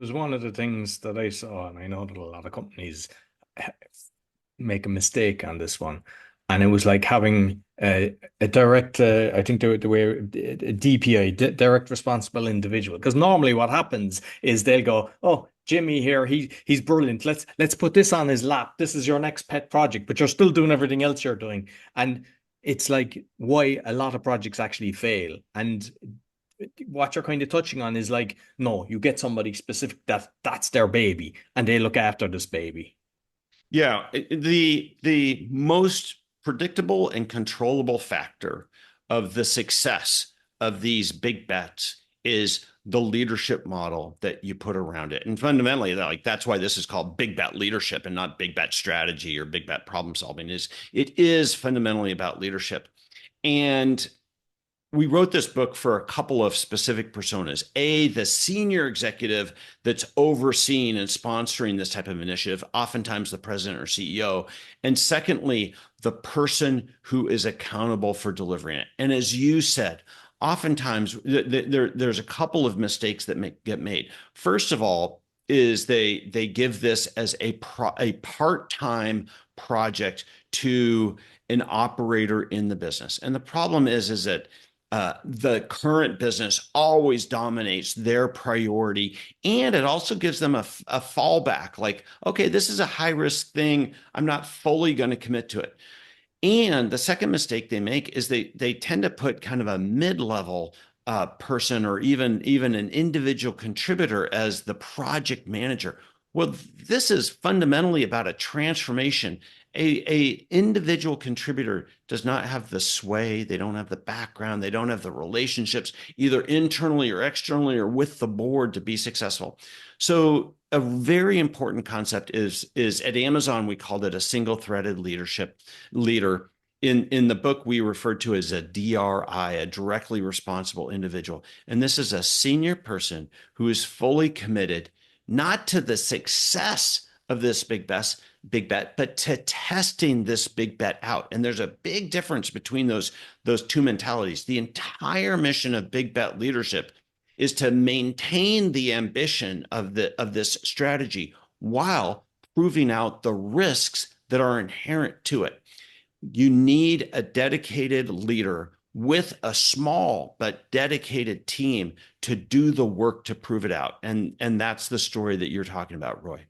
was one of the things that I saw, and I know that a lot of companies make a mistake on this one. And it was like having a direct, I think the way a DPI, direct responsible individual. Because normally what happens is they'll go, "Oh, Jimmy here, he's brilliant. Let's put this on his lap. This is your next pet project, but you're still doing everything else you're doing." And it's like why a lot of projects actually fail. And what you're kind of touching on is like, no, you get somebody specific that's their baby, and they look after this baby. Yeah, the most predictable and controllable factor of the success of these big bets is the leadership model that you put around it. And fundamentally, like that's why this is called big bet leadership and not big bet strategy or big bet problem solving. Is it is fundamentally about leadership. And we wrote this book for a couple of specific personas. A, the senior executive that's overseeing and sponsoring this type of initiative, oftentimes the president or CEO. And secondly, the person who is accountable for delivering it. And as you said, oftentimes there's a couple of mistakes that get made. First of all, is they give this as a part-time project to an operator in the business. And the problem is that the current business always dominates their priority. And it also gives them a fallback like, okay, this is a high risk thing. I'm not fully going to commit to it. And the second mistake they make is they tend to put kind of a mid-level person or even an individual contributor as the project manager. Well, this is fundamentally about a transformation. A individual contributor does not have the sway, they don't have the background, they don't have the relationships, either internally or externally or with the board to be successful. So a very important concept is at Amazon, we called it a single-threaded leader. In the book, we referred to as a DRI, a directly responsible individual. And this is a senior person who is fully committed not to the success of this big bet, but to testing this big bet out. And there's a big difference between those two mentalities. The entire mission of big bet leadership is to maintain the ambition of this strategy while proving out the risks that are inherent to it. You need a dedicated leader with a small but dedicated team to do the work to prove it out. And that's the story that you're talking about, Roy.